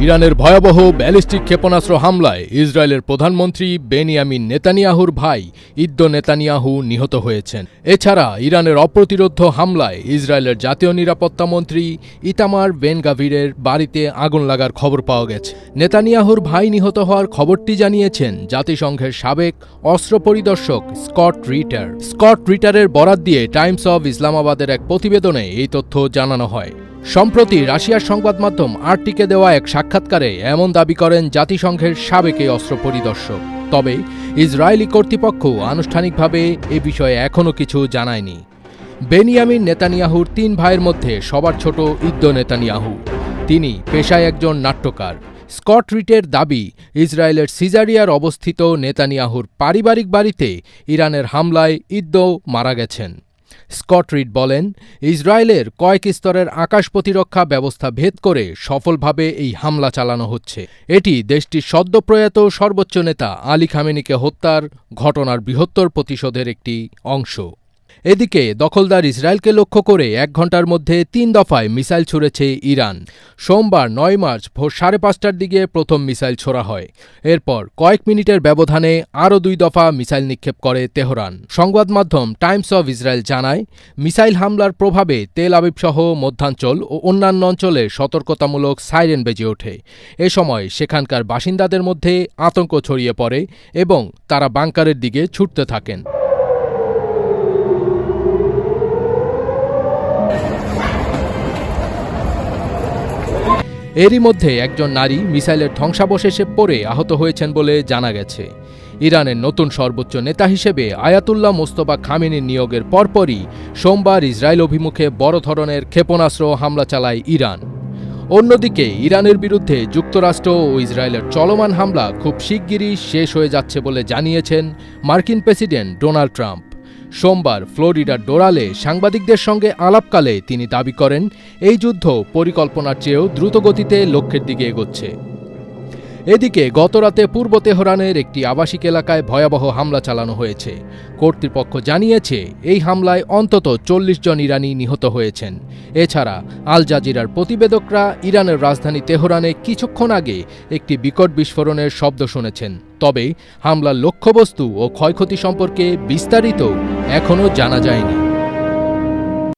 ইরানের ভয়াবহ ব্যালিস্টিক ক্ষেপণাস্ত্র হামলায় ইসরায়েলের প্রধানমন্ত্রী বেনিয়ামিন নেতানিয়াহুর ভাই ইদ্দো নেতানিয়াহু নিহত হয়েছেন। এছাড়া ইরানের অপ্রতিরোধ্য হামলায় ইসরায়েলের জাতীয় নিরাপত্তা মন্ত্রী ইতামার বেন গাভিরের বাড়িতে আগুন লাগার খবর পাওয়া গেছে। নেতানিয়াহুর ভাই নিহত হওয়ার খবরটি জানিয়েছেন জাতিসংঘের সাবেক অস্ত্র পরিদর্শক স্কট রিটার। স্কট রিটারের বরাত দিয়ে টাইমস অব ইসলামাবাদের এক প্রতিবেদনে এই তথ্য জানানো হয়। সম্প্রতি রাশিয়ার সংবাদ মাধ্যম আরটিকে দেওয়া এক সাক্ষাৎকারে এমন দাবি করেন জাতিসংঘের সাবেক এই অস্ত্র পরিদর্শক। তবে ইসরায়েলি কর্তৃপক্ষ আনুষ্ঠানিকভাবে এ বিষয়ে এখনও কিছু জানায়নি। বেনিয়ামিন নেতানিয়াহুর ৩ ভাইয়ের মধ্যে সবার ছোট ইদ্দো নেতানিয়াহু। তিনি পেশায় একজন নাট্যকার। স্কট রিটের দাবি, ইসরায়েলের সিজারিয়ার অবস্থিত নেতানিয়াহুর পারিবারিক বাড়িতে ইরানের হামলায় ইদ্দো মারা গেছেন। স্কট রিড বলেন, ইসরায়েলের কয়েক স্তরের আকাশ প্রতিরক্ষা ব্যবস্থা ভেদ করে সফলভাবে এই হামলা চালানো হচ্ছে। এটি দেশটির সদ্যপ্রয়াত সর্বোচ্চ নেতা আলী খামেনিকে হত্যার ঘটনার বৃহত্তর প্রতিশোধের একটি অংশ। এদিকে দখলদার ইসরায়েলকে লক্ষ্য করে ১ ঘণ্টার মধ্যে ৩ দফায় মিসাইল ছুড়েছে ইরান। সোমবার ৯ মার্চ ভোর ৫:৩০টার দিকে প্রথম মিসাইল ছোড়া হয়। এরপর কয়েক মিনিটের ব্যবধানে আরও ২ দফা মিসাইল নিক্ষেপ করে তেহরান। সংবাদ মাধ্যম টাইমস অব ইসরায়েল জানায়, মিসাইল হামলার প্রভাবে তেল আবিব সহ মধ্যাঞ্চল ও অন্যান্য অঞ্চলে সতর্কতামূলক সাইরেন বেজে ওঠে। এ সময় সেখানকার বাসিন্দাদের মধ্যে আতঙ্ক ছড়িয়ে পড়ে এবং তারা বাংকারের দিকে ছুটতে থাকেন। এরই মধ্যে একজন নারী মিসাইলের ধ্বংসাবশেষে পড়ে আহত হয়েছেন বলে জানা গেছে। ইরানের নতুন সর্বোচ্চ নেতা হিসেবে আয়াতুল্লাহ মোস্তফা খামেনির নিয়োগের পরপরই সোমবার ইসরায়েল অভিমুখে বড় ধরনের ক্ষেপণাস্ত্র হামলা চালায় ইরান। অন্যদিকে ইরানের বিরুদ্ধে যুক্তরাষ্ট্র ও ইসরায়েলের চলমান হামলা খুব শিগগিরই শেষ হয়ে যাচ্ছে বলে জানিয়েছেন মার্কিন প্রেসিডেন্ট ডোনাল্ড ট্রাম্প। সোমবার ফ্লোরিডার ডোরালে সাংবাদিকদের সঙ্গে আলাপকালে তিনি দাবি করেন, এই যুদ্ধ পরিকল্পনার চেয়েও দ্রুতগতিতে লক্ষ্যের দিকে এগোচ্ছে। এদিকে গতরাতে পূর্ব তেহরানের একটি আবাসিক এলাকায় ভয়াবহ হামলা চালানো হয়েছে। কর্তৃপক্ষ জানিয়েছে, এই হামলায় অন্তত ৪০ জন ইরানি নিহত হয়েছেন। এছাড়া আল জাজিরার প্রতিবেদকরা ইরানের রাজধানী তেহরানে কিছুক্ষণ আগে একটি বিকট বিস্ফোরণের শব্দ শুনেছেন। তবে হামলার লক্ষ্যবস্তু ও ক্ষয়ক্ষতি সম্পর্কে বিস্তারিত এখনও জানা যায়নি।